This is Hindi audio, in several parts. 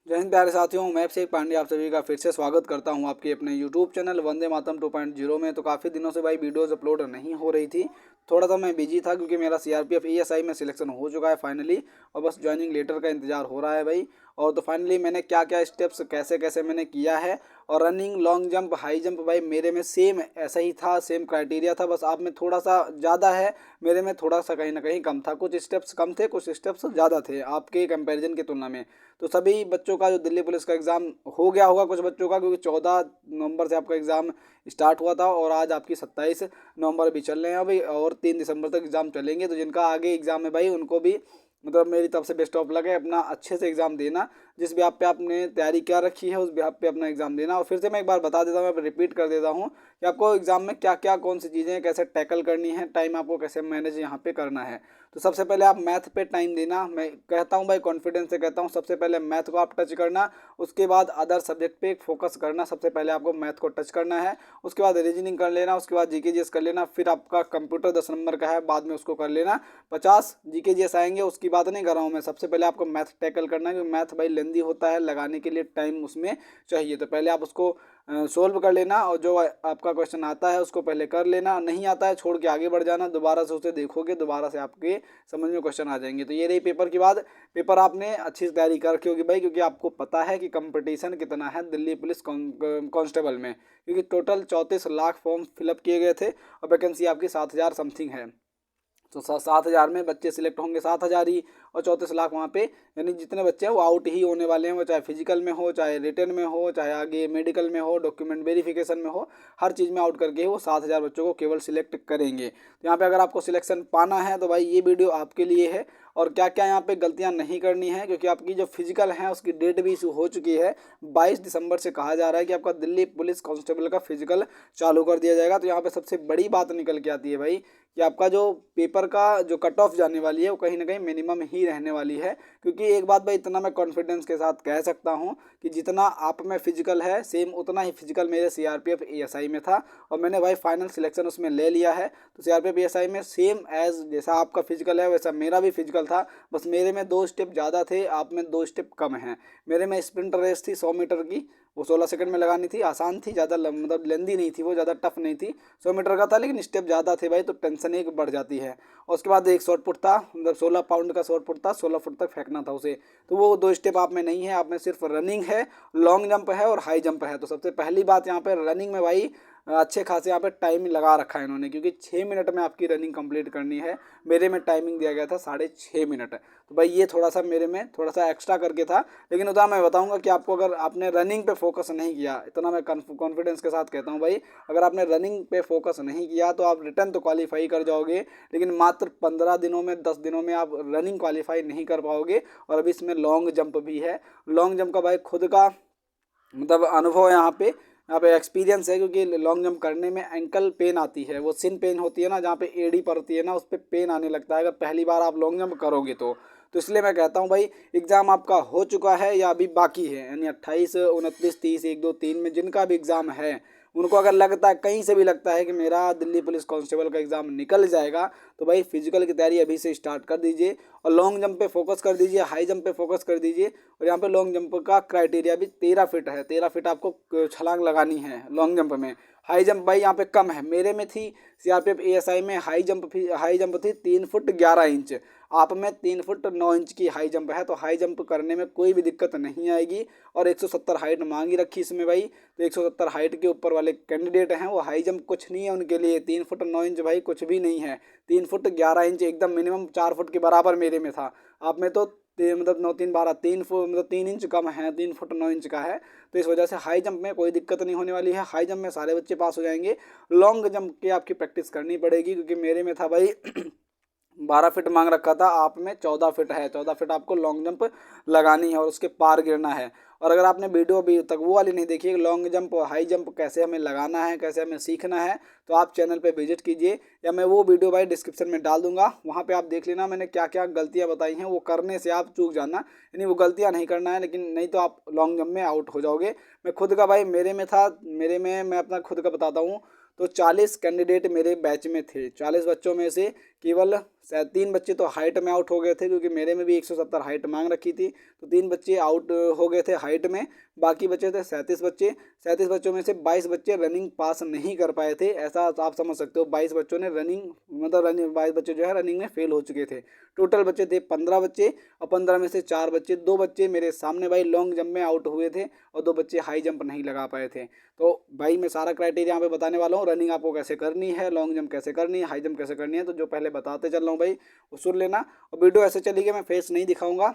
जय हिंद प्यारे साथियों, मैं अभिषेक पांडे आप सभी का फिर से स्वागत करता हूं आपके अपने यूट्यूब चैनल वंदे मातरम 2.0 में। तो काफ़ी दिनों से भाई वीडियोस अपलोड नहीं हो रही थी। थोड़ा सा मैं बिजी था क्योंकि मेरा सीआरपीएफ एएसआई में सिलेक्शन हो चुका है फाइनली, और बस ज्वाइनिंग लेटर का इंतजार हो रहा है भाई। और तो फाइनली मैंने क्या क्या स्टेप्स कैसे कैसे मैंने किया है, और running, long jump, high jump भाई मेरे में सेम ऐसा ही था, सेम क्राइटेरिया था। बस आप में थोड़ा सा ज़्यादा है, मेरे में थोड़ा सा कहीं ना कहीं कम था। कुछ स्टेप्स कम थे, कुछ स्टेप्स ज़्यादा थे आपके कंपैरिजन की तुलना में। तो सभी बच्चों का जो दिल्ली पुलिस का एग्ज़ाम हो गया होगा कुछ बच्चों का, क्योंकि 14 नवंबर से आपका एग्ज़ाम स्टार्ट हुआ था और आज आपकी 27 नवंबर भी चल रहे हैं अभी, और 3 दिसंबर तक एग्ज़ाम चलेंगे। तो जिनका आगे एग्ज़ाम है भाई उनको भी मतलब मेरी तरफ से बेस्ट ऑफ लक है। अपना अच्छे से एग्ज़ाम देना, जिस भी आप पे आपने तैयारी क्या रखी है उस भी आप पे अपना एग्ज़ाम देना। और फिर से मैं एक बार बता देता हूँ, मैं रिपीट कर देता हूँ कि आपको एग्ज़ाम में क्या क्या कौन सी चीज़ें कैसे टैकल करनी है, टाइम आपको कैसे मैनेज यहाँ पे करना है। तो सबसे पहले आप मैथ पे टाइम देना। मैं कहता हूँ भाई, कॉन्फिडेंस से कहता हूँ, सबसे पहले मैथ को आप टच करना, उसके बाद अदर सब्जेक्ट पे फोकस करना। सबसे पहले आपको मैथ को टच करना है, उसके बाद रीजनिंग कर लेना, उसके बाद जीके जीएस कर लेना। फिर आपका कंप्यूटर 10 नंबर का है, बाद में उसको कर लेना। 50 जीके जीएस आएंगे, उसकी बात नहीं कर रहा हूँ मैं। सबसे पहले आपको मैथ टैकल करना है, क्योंकि मैथ भाई लेंदी होता है, लगाने के लिए टाइम उसमें चाहिए। तो पहले आप उसको सोल्व कर लेना, और जो आपका क्वेश्चन आता है उसको पहले कर लेना। नहीं आता है छोड़ के आगे बढ़ जाना, दोबारा से उसे देखोगे, दोबारा से आपके समझ में क्वेश्चन आ जाएंगे। तो ये रही पेपर की बात। पेपर आपने अच्छी से तैयारी कर रखी होगी भाई, क्योंकि आपको पता है कि कंपटीशन कितना है दिल्ली पुलिस कांस्टेबल में, क्योंकि टोटल 34 लाख फॉर्म फिलअप किए गए थे और वैकेंसी आपकी 7,000 समथिंग है। तो 7,000 में बच्चे सिलेक्ट होंगे 7,000 ही, और 34 लाख वहाँ पे, यानी जितने बच्चे हैं वो आउट ही होने वाले हैं। वो चाहे फिजिकल में हो, चाहे रिटर्न में हो, चाहे आगे मेडिकल में हो, डॉक्यूमेंट वेरिफिकेशन में हो, हर चीज़ में आउट करके वो 7,000 बच्चों को केवल सिलेक्ट करेंगे। तो यहाँ पे अगर आपको सिलेक्शन पाना है तो भाई ये वीडियो आपके लिए है। और क्या क्या यहाँ पे गलतियाँ नहीं करनी है, क्योंकि आपकी जो फिजिकल है उसकी डेट भी इशू हो चुकी है। 22 दिसंबर से कहा जा रहा है कि आपका दिल्ली पुलिस कांस्टेबल का फिजिकल चालू कर दिया जाएगा। तो यहाँ पे सबसे बड़ी बात निकल के आती है भाई कि आपका जो पेपर का जो कट ऑफ जाने वाली है वो कहीं ना कहीं मिनिमम ही रहने वाली है। क्योंकि एक बात भाई इतना मैं कॉन्फिडेंस के साथ कह सकता हूँ कि जितना आप में फिजिकल है सेम उतना ही फिजिकल मेरे सीआरपीएफ एएसआई में था, और मैंने भाई फाइनल सिलेक्शन उसमें ले लिया है। तो सीआरपीएफ एएसआई में सेम एज जैसा आपका फिजिकल है वैसा मेरा भी फिजिकल था, बस मेरे में 2 स्टेप ज़्यादा थे, आप में 2 स्टेप कम हैं। मेरे में स्प्रिंट रेस थी 100 मीटर की, वो 16 सेकंड में लगानी थी, आसान थी, ज़्यादा मतलब लेंदी नहीं थी, वो ज़्यादा टफ नहीं थी। 100 मीटर का था लेकिन स्टेप ज़्यादा थे भाई, तो टेंशन एक बढ़ जाती है। और उसके बाद एक शॉर्ट पुट था, मतलब 16 पाउंड का शॉर्ट पुट था, 16 फुट तक फेंकना था उसे। तो वो 2 स्टेप आप में नहीं है, आप में सिर्फ रनिंग है, लॉन्ग जंप है और हाई जंप है। तो सबसे पहली बात यहाँ पे रनिंग में भाई अच्छे खासे यहाँ पे टाइम लगा रखा है इन्होंने, क्योंकि 6 मिनट में आपकी रनिंग कंप्लीट करनी है। मेरे में टाइमिंग दिया गया था 6.5 मिनट। तो भाई ये थोड़ा सा मेरे में थोड़ा सा एक्स्ट्रा करके था, लेकिन उतना मैं बताऊंगा कि आपको अगर आपने रनिंग पे फोकस नहीं किया, इतना मैं कॉन्फिडेंस के साथ कहता हूँ भाई, अगर आपने रनिंग पे फोकस नहीं किया तो आप रिटर्न तो क्वालिफाई कर जाओगे, लेकिन मात्र 15 दिनों में 10 दिनों में आप रनिंग क्वालिफाई नहीं कर पाओगे। और अभी इसमें लॉन्ग जंप भी है। लॉन्ग जंप का भाई खुद का मतलब अनुभव है यहाँ पे एक्सपीरियंस है, क्योंकि लॉन्ग जंप करने में एंकल पेन आती है, वो सिन पेन होती है ना, जहाँ पे एड़ी पड़ती है ना, उस पर पेन आने लगता है अगर पहली बार आप लॉन्ग जंप करोगे तो इसलिए मैं कहता हूँ भाई, एग्ज़ाम आपका हो चुका है या अभी बाकी है, यानी 28, 29, 30, 1, 2, 3 में जिनका भी एग्ज़ाम है, उनको अगर लगता है, कहीं से भी लगता है कि मेरा दिल्ली पुलिस कांस्टेबल का एग्ज़ाम निकल जाएगा, तो भाई फिजिकल की तैयारी अभी से स्टार्ट कर दीजिए, और लॉन्ग जंप पे फोकस कर दीजिए, हाई जंप पे फोकस कर दीजिए। और यहाँ पे लॉन्ग जंप का क्राइटेरिया भी 13 फीट है, 13 फीट आपको छलांग लगानी है लॉन्ग जंप में। हाई जंप भाई यहाँ पे कम है, मेरे में थी सीआरपीएफ एएसआई में हाई जंप थी 3 फुट 11 इंच। आप में 3 फुट 9 इंच की हाई जंप है, तो हाई जंप करने में कोई भी दिक्कत नहीं आएगी। और 170 हाइट मांगी रखी इसमें भाई, तो 170 हाइट के ऊपर वाले कैंडिडेट हैं वो हाई जंप कुछ नहीं है उनके लिए। 3 फुट 9 इंच भाई कुछ भी नहीं है, 3 फुट 11 इंच एकदम मिनिमम 4 फुट के बराबर मेरे में था। आप में तो मतलब 9 3 12 3 फुट मतलब 3 इंच कम है, 3 फुट 9 इंच का है। तो इस वजह से हाई जंप में कोई दिक्कत नहीं होने वाली है, हाई जंप में सारे बच्चे पास हो जाएंगे। लॉन्ग जंप की आपकी प्रैक्टिस करनी पड़ेगी, क्योंकि मेरे में था भाई 12 फीट मांग रखा था, आप में 14 फीट है, 14 फीट आपको लॉन्ग जंप लगानी है और उसके पार गिरना है। और अगर आपने वीडियो अभी तक वो वाली नहीं देखी, लॉन्ग जंप और हाई जंप कैसे हमें लगाना है, कैसे हमें सीखना है, तो आप चैनल पे विजिट कीजिए, या मैं वो वीडियो भाई डिस्क्रिप्शन में डाल दूंगा, वहाँ पे आप देख लेना मैंने क्या क्या गलतियाँ बताई हैं, वो करने से आप चूक जाना, यानी वो गलतियाँ नहीं करना है, लेकिन नहीं तो आप लॉन्ग जंप में आउट हो जाओगे। मैं खुद का भाई मेरे में था, मैं अपना खुद का बताता हूँ। तो 40 कैंडिडेट मेरे बैच में थे, 40 बच्चों में से केवल शायद 3 बच्चे तो हाइट में आउट हो गए थे, क्योंकि मेरे में भी 170 हाइट मांग रखी थी, तो 3 बच्चे आउट हो गए थे हाइट में। बाकी बचे थे 37 बच्चे। 37 बच्चों में से 22 बच्चे रनिंग पास नहीं कर पाए थे। ऐसा आप समझ सकते हो, 22 बच्चों ने रनिंग 22 बच्चे जो है रनिंग में फेल हो चुके थे। टोटल बच्चे थे 15 बच्चे, और 15 में से 4 बच्चे, 2 बच्चे मेरे सामने भाई लॉन्ग जंप में आउट हुए थे, और 2 बच्चे हाई जंप नहीं लगा पाए थे। तो भाई मैं सारा क्राइटेरिया यहाँ पे बताने वाला हूँ, रनिंग आपको कैसे करनी है, लॉन्ग जंप कैसे करनी है, हाई जंप कैसे करनी है। तो जो पहले बताते चल रहा हूँ भाई वो सुन लेना। और वीडियो ऐसे चलेगी, मैं फेस नहीं दिखाऊंगा,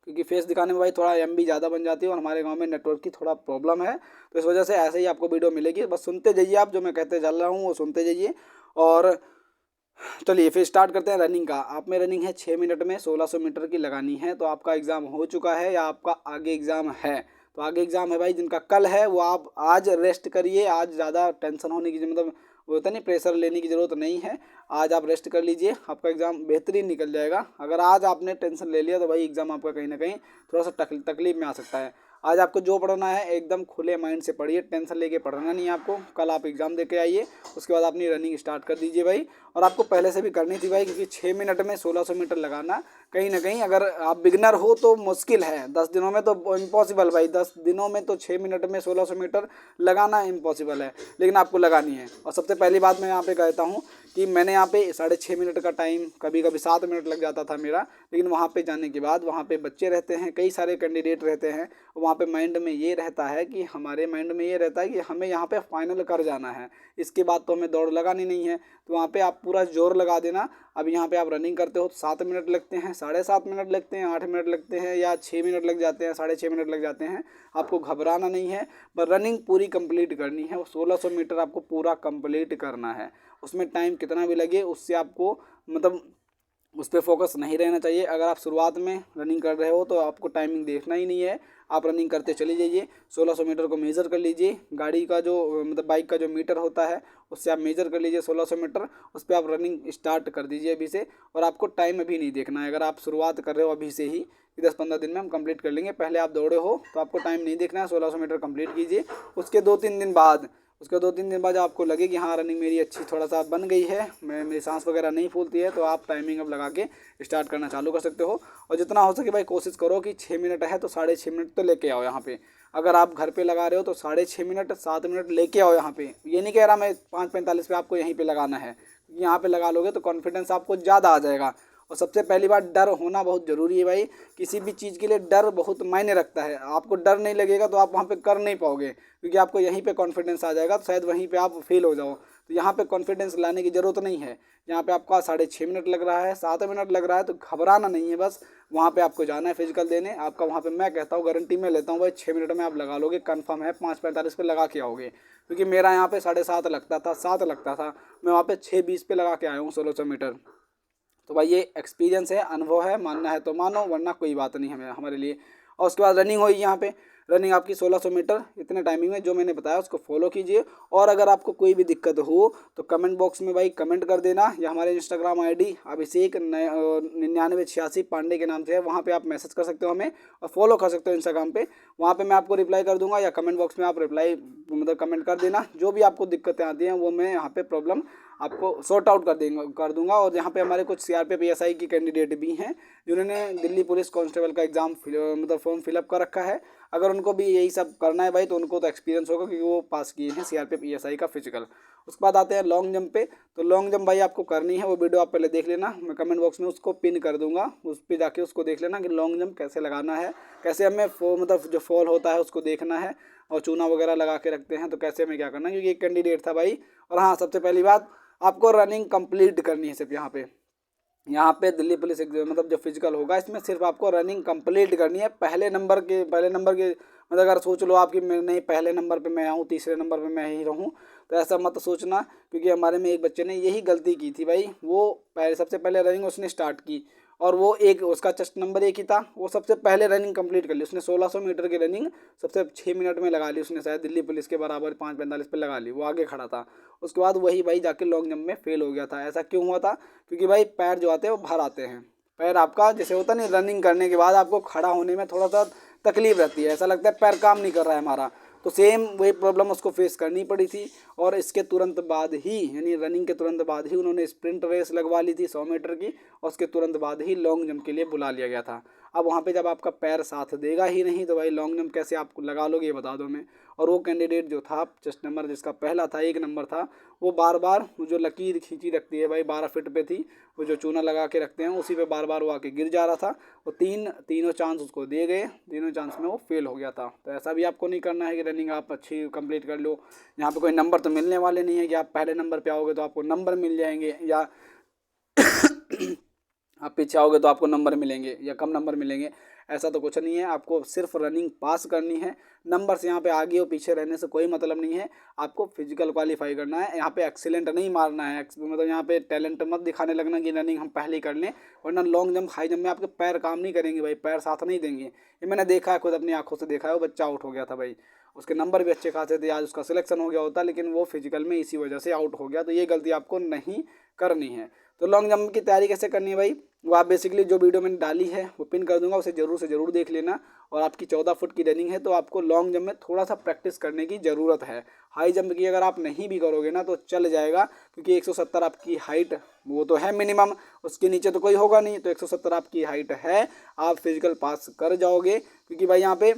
क्योंकि फेस दिखाने में भाई थोड़ा MB ज़्यादा बन जाती है, और हमारे गांव में नेटवर्क की थोड़ा प्रॉब्लम है, तो इस वजह से ऐसे ही आपको वीडियो मिलेगी। बस सुनते जाइए, आप जो मैं कहते चल रहा हूँ वो सुनते जाइए। और चलिए फिर स्टार्ट करते हैं रनिंग का। आप में रनिंग है 6 मिनट में 1600 मीटर की लगानी है। तो आपका एग्ज़ाम हो चुका है या आपका आगे एग्ज़ाम है? तो आगे एग्ज़ाम है भाई, जिनका कल है वो आप आज रेस्ट करिए। आज ज़्यादा टेंशन होने की मतलब वो होता नहीं, प्रेशर लेने की ज़रूरत नहीं है। आज आप रेस्ट कर लीजिए, आपका एग्ज़ाम बेहतरीन निकल जाएगा। अगर आज आपने टेंशन ले लिया तो भाई एग्ज़ाम आपका कहीं ना कहीं थोड़ा सा तकलीफ में आ सकता है। आज आपको जो पढ़ना है एकदम खुले माइंड से पढ़िए, टेंशन लेके पढ़ना नहीं है आपको। कल आप एग्ज़ाम दे के आइए, उसके बाद अपनी रनिंग स्टार्ट कर दीजिए भाई। और आपको पहले से भी करनी थी भाई, क्योंकि 6 मिनट में 1600 मीटर लगाना कहीं ना कहीं, अगर आप बिगनर हो तो मुश्किल है। 10 दिनों में तो इम्पॉसिबल भाई, 10 दिनों में तो 6 मिनट में 1600 मीटर लगाना इम्पॉसिबल है, लेकिन आपको लगानी है। और सबसे पहली बात मैं यहाँ पे कहता हूँ कि मैंने यहाँ पे 6.5 मिनट का टाइम, कभी कभी 7 मिनट लग जाता था मेरा, लेकिन वहाँ पे जाने के बाद वहाँ पे बच्चे रहते हैं, कई सारे कैंडिडेट रहते हैं। वहाँ पे माइंड में ये रहता है कि हमारे माइंड में ये रहता है कि हमें यहाँ पे फाइनल कर जाना है, इसके बाद तो हमें दौड़ लगानी नहीं है। तो वहाँ पे आप पूरा जोर लगा देना। अब यहाँ पे आप रनिंग करते हो तो 7 मिनट लगते हैं, 7.5 मिनट लगते हैं, 8 मिनट लगते हैं, या 6 मिनट लग जाते हैं, 6.5 मिनट लग जाते हैं। आपको घबराना नहीं है, पर रनिंग पूरी कंप्लीट करनी है। वो 1600 मीटर आपको पूरा कंप्लीट करना है। उसमें टाइम कितना भी लगे उससे आपको मतलब उस पर फोकस नहीं रहना चाहिए। अगर आप शुरुआत में रनिंग कर रहे हो तो आपको टाइमिंग देखना ही नहीं है, आप रनिंग करते चले जाइए। 1600 मीटर को मेज़र कर लीजिए, गाड़ी का जो मतलब बाइक का जो मीटर होता है उससे आप मेज़र कर लीजिए 1600 मीटर, उस पर आप रनिंग स्टार्ट कर दीजिए अभी से। और आपको टाइम अभी नहीं देखना है, अगर आप शुरुआत कर रहे हो अभी से ही कि 10-15 दिन में हम कंप्लीट कर लेंगे, पहले आप दौड़े हो तो आपको टाइम नहीं देखना है। 1600 मीटर कंप्लीट कीजिए। उसके 2-3 दिन बाद आपको लगे कि हाँ रनिंग मेरी अच्छी थोड़ा सा बन गई है, मेरी सांस वगैरह नहीं फूलती है, तो आप टाइमिंग अब लगा के स्टार्ट करना चालू कर सकते हो। और जितना हो सके भाई कोशिश करो कि 6 मिनट है तो 6.5 मिनट तो लेके आओ यहाँ पे। अगर आप घर पे लगा रहे हो तो 6.5 मिनट 7 मिनट लेके आओ यहाँ पे। ये नहीं कह रहा मैं 5:45 पे आपको यहीं पे लगाना है, यहाँ पे लगा लोगे तो कॉन्फिडेंस आपको ज़्यादा आ जाएगा। और सबसे पहली बात, डर होना बहुत ज़रूरी है भाई। किसी भी चीज़ के लिए डर बहुत मायने रखता है। आपको डर नहीं लगेगा तो आप वहाँ पे कर नहीं पाओगे, क्योंकि आपको यहीं पे कॉन्फिडेंस आ जाएगा, तो शायद वहीं पे आप फेल हो जाओ। तो यहाँ पे कॉन्फिडेंस लाने की ज़रूरत नहीं है। यहाँ पे आपका 6.5 मिनट लग रहा है, 7 मिनट लग रहा है, तो घबराना नहीं है। बस वहाँ पे आपको जाना है फिजिकल देने। आपका वहाँ पे मैं कहता हूँ, गारंटी में लेता हूँ भाई 6 मिनट में आप लगा लोगे, कन्फर्म है। 5:45 पे लगा के आओगे, क्योंकि मेरा यहाँ पे 7:30 लगता था, 7 लगता था, मैं वहाँ पे 6:20 पे लगा के आया हूँ 1600 मीटर। तो भाई ये एक्सपीरियंस है, अनुभव है, मानना है तो मानो, वरना कोई बात नहीं हमें हमारे लिए। और उसके बाद रनिंग हुई यहाँ पे, रनिंग आपकी 1600 मीटर इतने टाइमिंग में जो मैंने बताया उसको फॉलो कीजिए। और अगर आपको कोई भी दिक्कत हो तो कमेंट बॉक्स में भाई कमेंट कर देना, या हमारे इंस्टाग्राम ID अभिषेक 9986 पांडे के नाम से है, वहाँ पे आप मैसेज कर सकते हो हमें, और फॉलो कर सकते हो इंस्टाग्राम पे। वहाँ पे मैं आपको रिप्लाई कर दूंगा, या कमेंट बॉक्स में आप रिप्लाई मतलब कमेंट कर देना। जो भी आपको दिक्कतें आती हैं वो मैं यहाँ पे प्रॉब्लम आपको सॉर्ट आउट कर दूंगा। और यहाँ पे हमारे कुछ CRPF PSI की कैंडिडेट भी हैं जिन्होंने दिल्ली पुलिस कांस्टेबल का एग्ज़ाम मतलब फॉर्म फिलअप कर रखा है। अगर उनको भी यही सब करना है भाई तो उनको तो एक्सपीरियंस होगा, क्योंकि वो पास किए हैं CRPF PSI का फिजिकल। उसके बाद आते हैं लॉन्ग जंप पे। तो लॉन्ग जंप भाई आपको करनी है, वो वीडियो आप पहले देख लेना, मैं कमेंट बॉक्स में उसको पिन कर दूंगा, उस पर जाके उसको देख लेना कि लॉन्ग जंप कैसे लगाना है, कैसे हमें मतलब जो फॉल होता है उसको देखना है, और चूना वगैरह लगा के रखते हैं तो कैसे हमें क्या करना है, क्योंकि एक कैंडिडेट था भाई। और हाँ, सबसे पहली बात, आपको रनिंग कंप्लीट करनी है सिर्फ यहाँ पे दिल्ली पुलिस मतलब जो फिजिकल होगा इसमें सिर्फ आपको रनिंग कंप्लीट करनी है। पहले नंबर के मतलब अगर सोच लो आपकी मैं नहीं पहले नंबर पे मैं आऊँ, तीसरे नंबर पे मैं ही रहूँ, तो ऐसा मत सोचना। क्योंकि हमारे में एक बच्चे ने यही गलती की थी भाई, वो सबसे पहले रनिंग उसने स्टार्ट की, और वो एक उसका चेस्ट नंबर 1 ही था, वो सबसे पहले रनिंग कंप्लीट कर ली उसने। 1600 मीटर की रनिंग सबसे 6 मिनट में लगा ली उसने, शायद दिल्ली पुलिस के बराबर 5:45 पे लगा ली, वो आगे खड़ा था। उसके बाद वही भाई जाके लॉन्ग जंप में फेल हो गया था। ऐसा क्यों हुआ था? क्योंकि भाई पैर जो आते हैं वो बाहर आते हैं। पैर आपका जैसे होता नहीं, रनिंग करने के बाद आपको खड़ा होने में थोड़ा सा तकलीफ रहती है, ऐसा लगता है पैर काम नहीं कर रहा है हमारा। तो सेम वही प्रॉब्लम उसको फेस करनी पड़ी थी। और इसके तुरंत बाद ही, यानी रनिंग के तुरंत बाद ही उन्होंने स्प्रिंट रेस लगवा ली थी 100 मीटर की, और उसके तुरंत बाद ही लॉन्ग जंप के लिए बुला लिया गया था। अब वहाँ पे जब आपका पैर साथ देगा ही नहीं तो भाई लॉन्ग जंप कैसे आप लगा लोगे, ये बता दो मैं। और वो कैंडिडेट जो था जस्ट नंबर जिसका पहला था 1 नंबर था, वो बार बार वो जो लकीर खींची रखती है भाई 12 फीट पे थी, वो जो चूना लगा के रखते हैं उसी पे बार बार वो आके गिर जा रहा था। वो तीनों चांस उसको दिए गए, तीनों चांस में वो फेल हो गया था। तो ऐसा भी आपको नहीं करना है कि रनिंग आप अच्छी कंप्लीट कर लो। यहाँ पे कोई नंबर तो मिलने वाले नहीं है कि आप पहले नंबर पे आओगे तो आपको नंबर मिल जाएंगे, या आप पीछे आओगे तो आपको नंबर मिलेंगे या कम नंबर मिलेंगे। ऐसा तो कुछ नहीं है, आपको सिर्फ रनिंग पास करनी है। नंबर से यहाँ पे आगे और पीछे रहने से कोई मतलब नहीं है, आपको फिजिकल क्वालिफाई करना है। यहाँ पे एक्सीलेंट नहीं मारना है, मतलब यहाँ पे टैलेंट मत दिखाने लगना कि रनिंग हम पहले ही कर लें, वरना लॉन्ग जंप हाई जंप में आपके पैर काम नहीं करेंगे भाई, पैर साथ नहीं देंगे। ये मैंने देखा है, खुद अपनी आंखों से देखा है। वो बच्चा आउट हो गया था भाई, उसके नंबर भी अच्छे खासे थे, आज उसका सिलेक्शन हो गया होता, लेकिन वो फिजिकल में इसी वजह से आउट हो गया। तो ये गलती आपको नहीं करनी है। तो लॉन्ग जंप की तैयारी कैसे करनी है भाई, वो आप बेसिकली जो वीडियो मैंने डाली है वो पिन कर दूंगा, उसे जरूर से ज़रूर देख लेना। और आपकी 14 फुट की रनिंग है तो आपको लॉन्ग जंप में थोड़ा सा प्रैक्टिस करने की ज़रूरत है। हाई जंप की अगर आप नहीं भी करोगे ना तो चल जाएगा, क्योंकि 170 आपकी हाइट वो तो है मिनिमम, उसके नीचे तो कोई होगा नहीं। तो 170 आपकी हाइट है, आप फिजिकल पास कर जाओगे, क्योंकि भाई यहाँ पे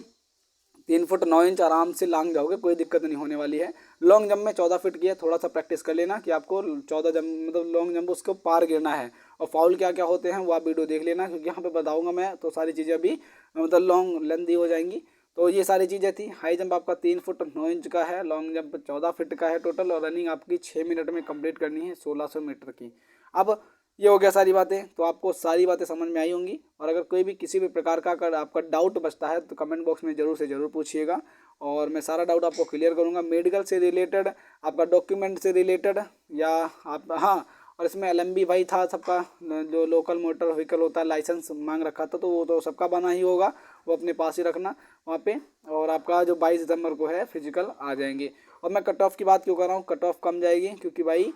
3 फुट 9 इंच आराम से लांग जाओगे, कोई दिक्कत नहीं होने वाली है। लॉन्ग जंप में 14 फीट की है, थोड़ा सा प्रैक्टिस कर लेना कि आपको 14 जंप मतलब लॉन्ग जंप उसको पार गिरना है। और फाउल क्या क्या होते हैं वो आप वीडियो देख लेना, क्योंकि यहाँ पे बताऊंगा मैं तो सारी चीज़ें अभी मतलब लॉन्ग लेंदी हो जाएंगी। तो ये सारी चीज़ें थी। हाई जंप आपका 3 फुट 9 इंच का है, लॉन्ग जंप 14 फीट का है टोटल, और रनिंग आपकी 6 मिनट में कंप्लीट करनी है 1600 मीटर की। अब ये हो गया सारी बातें, तो आपको सारी बातें समझ में आई होंगी। और अगर कोई भी किसी भी प्रकार का अगर आपका डाउट बचता है तो कमेंट बॉक्स में ज़रूर से ज़रूर पूछिएगा, और मैं सारा डाउट आपको क्लियर करूँगा। मेडिकल से रिलेटेड, आपका डॉक्यूमेंट से रिलेटेड, या आप हाँ, और इसमें LMB भाई था सबका, जो लोकल मोटर व्हीकल होता है लाइसेंस मांग रखा था, तो वो तो सबका बना ही होगा, वो अपने पास ही रखना वहाँ पे। और आपका जो 22 दिसंबर को है फिजिकल आ जाएंगे। और मैं कट ऑफ की बात क्यों कर रहा हूँ, कट ऑफ कम जाएगी क्योंकि भाई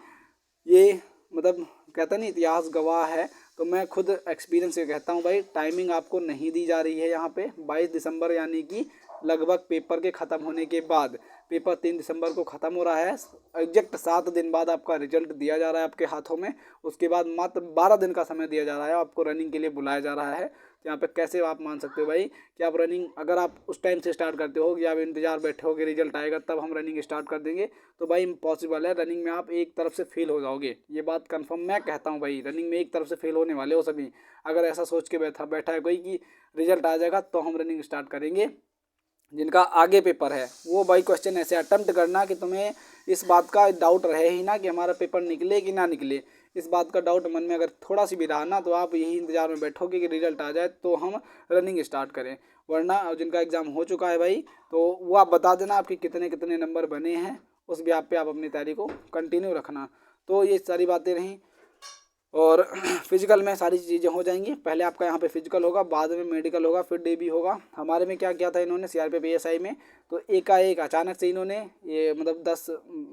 ये मतलब कहता नहीं इतिहास गवाह है, तो मैं खुद एक्सपीरियंस से कहता हूँ भाई, टाइमिंग आपको नहीं दी जा रही है यहाँ पे 22 दिसंबर, यानी कि लगभग पेपर के ख़त्म होने के बाद, पेपर 3 दिसंबर को ख़त्म हो रहा है, एग्जैक्ट 7 दिन बाद आपका रिजल्ट दिया जा रहा है आपके हाथों में। उसके बाद मात्र 12 दिन का समय दिया जा रहा है, आपको रनिंग के लिए बुलाया जा रहा है। तो यहाँ पे कैसे आप मान सकते हो भाई कि आप रनिंग अगर आप उस टाइम से स्टार्ट करते हो कि आप इंतजार बैठे हो कि रिजल्ट आएगा तब हम रनिंग स्टार्ट कर देंगे, तो भाई इम्पॉसिबल है। रनिंग में आप एक तरफ से फेल हो जाओगे, ये बात कंफर्म मैं कहता हूँ भाई, रनिंग में एक तरफ से फेल होने वाले हो सभी। अगर ऐसा सोच के बैठा है कोई कि रिजल्ट आ जाएगा तो हम रनिंग स्टार्ट करेंगे, जिनका आगे पेपर है वो भाई क्वेश्चन ऐसे अटेम्प्ट करना कि तुम्हें इस बात का डाउट रहे ही ना कि हमारा पेपर निकले कि ना निकले। इस बात का डाउट मन में अगर थोड़ा सी भी रहा ना तो आप यही इंतजार में बैठोगे कि रिजल्ट आ जाए तो हम रनिंग स्टार्ट करें। वरना जिनका एग्ज़ाम हो चुका है भाई तो वो आप बता देना आपके कितने कितने नंबर बने हैं, उस भी आप पे आप अपनी तैयारी को कंटिन्यू रखना। तो ये सारी बातें रहीं। और फिजिकल में सारी चीज़ें हो जाएंगी, पहले आपका यहाँ पे फिजिकल होगा, बाद में मेडिकल होगा, फिर DB होगा। हमारे में क्या किया था इन्होंने CRPF ASI में, तो एकाएक अचानक से इन्होंने ये मतलब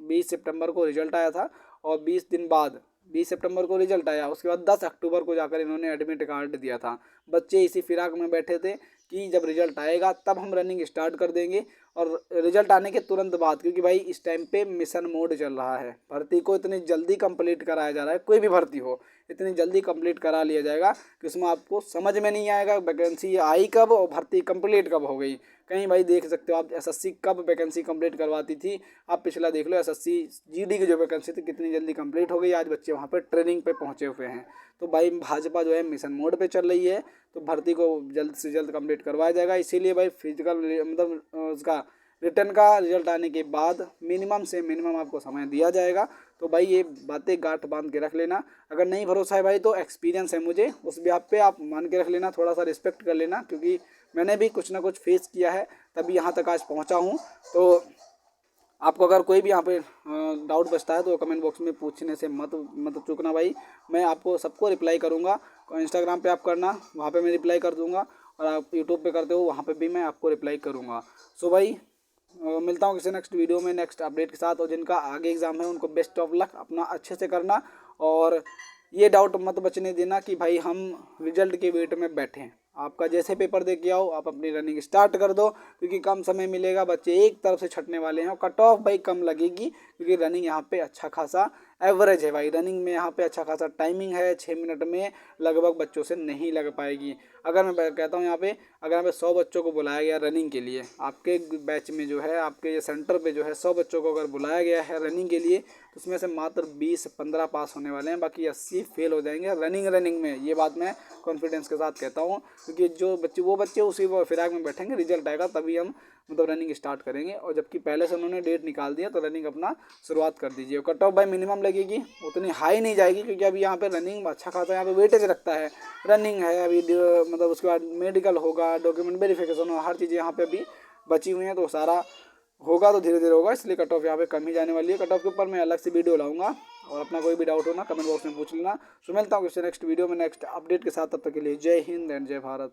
20 सितंबर को रिजल्ट आया था, और 20 दिन बाद 20 सितंबर को रिजल्ट आया, उसके बाद 10 अक्टूबर को जाकर इन्होंने एडमिट कार्ड दिया था। बच्चे इसी फिराक में बैठे थे कि जब रिजल्ट आएगा तब हम रनिंग स्टार्ट कर देंगे। और रिजल्ट आने के तुरंत बाद, क्योंकि भाई इस टाइम पे मिशन मोड चल रहा है, भर्ती को इतनी जल्दी कंप्लीट कराया जा रहा है, कोई भी भर्ती हो इतनी जल्दी कंप्लीट करा लिया जाएगा कि उसमें आपको समझ में नहीं आएगा वैकेंसी आई कब और भर्ती कंप्लीट कब हो गई। कहीं भाई देख सकते हो आप SSC कब वैकेंसी कंप्लीट करवाती थी, आप पिछला देख लो SSC GD की जो वैकेंसी थी कितनी जल्दी कंप्लीट हो गई, आज बच्चे वहाँ पर ट्रेनिंग पे पहुँचे हुए हैं। तो भाई भाजपा जो है मिशन मोड पे चल रही है, तो भर्ती को जल्द से जल्द कंप्लीट करवाया जाएगा। इसीलिए भाई फिजिकल मतलब उसका रिटर्न का रिजल्ट आने के बाद मिनिमम से मिनिमम आपको समय दिया जाएगा। तो भाई ये बातें गांठ बांध के रख लेना। अगर नहीं भरोसा है भाई तो एक्सपीरियंस है मुझे, उस बात पे आप मान के रख लेना, थोड़ा सा रिस्पेक्ट कर लेना, क्योंकि मैंने भी कुछ ना कुछ फेस किया है तभी यहाँ तक आज पहुँचा हूँ। तो आपको अगर कोई भी यहाँ पे डाउट बचता है तो कमेंट बॉक्स में पूछने से मत चूकना भाई, मैं आपको सबको रिप्लाई करूँगा। इंस्टाग्राम पे आप करना, वहाँ पे मैं रिप्लाई कर दूँगा, और आप यूट्यूब पे करते हो वहाँ पे भी मैं आपको रिप्लाई करूँगा। सो भाई मिलता हूँ किसी नेक्स्ट वीडियो में नेक्स्ट अपडेट के साथ। और जिनका आगे एग्ज़ाम है उनको बेस्ट ऑफ लक, अपना अच्छे से करना, और ये डाउट मत बचने देना कि भाई हम रिजल्ट के वेट में बैठें। आपका जैसे पेपर दे के आओ, आप अपनी रनिंग स्टार्ट कर दो, क्योंकि कम समय मिलेगा, बच्चे एक तरफ से छटने वाले हैं और कट ऑफ भाई कम लगेगी, क्योंकि रनिंग यहाँ पे अच्छा खासा एवरेज है भाई। रनिंग में यहाँ पे अच्छा खासा टाइमिंग है, 6 मिनट में लगभग बच्चों से नहीं लग पाएगी। अगर मैं कहता हूँ यहाँ पे, अगर यहाँ पे 100 बच्चों को बुलाया गया रनिंग के लिए, आपके बैच में जो है, आपके ये सेंटर पे जो है 100 बच्चों को अगर बुलाया गया है रनिंग के लिए, तो उसमें से मात्र 20-15 पास होने वाले हैं, बाकी 80 फेल हो जाएंगे रनिंग में। ये बात मैं कॉन्फिडेंस के साथ कहता हूँ, क्योंकि जो बच्चे वो बच्चे उसी फिराक में बैठेंगे, रिजल्ट आएगा तभी हम मतलब रनिंग स्टार्ट करेंगे। और जबकि पहले से उन्होंने डेट निकाल दिया, तो रनिंग अपना शुरुआत कर दीजिए। कट ऑफ भाई मिनिमम लगेगी, उतनी हाई नहीं जाएगी, क्योंकि अभी यहाँ पे रनिंग अच्छा खासा यहाँ पे वेटेज रखता है। रनिंग है अभी, मतलब उसके बाद मेडिकल होगा, डॉक्यूमेंट वेरिफिकेशन होगा, हर चीज़ें यहाँ पे अभी बची हुई हैं, तो सारा होगा तो धीरे धीरे होगा, इसलिए कट ऑफ यहाँ पे कम ही जाने वाली है। कट ऑफ के ऊपर मैं अलग से वीडियो लाऊंगा, और अपना कोई भी डाउट हो ना कमेंट बॉक्स में पूछ लेना। सो मिलता हूँ किसी नेक्स्ट वीडियो में नेक्स्ट अपडेट के साथ, तब तक के लिए जय हिंद एंड जय भारत।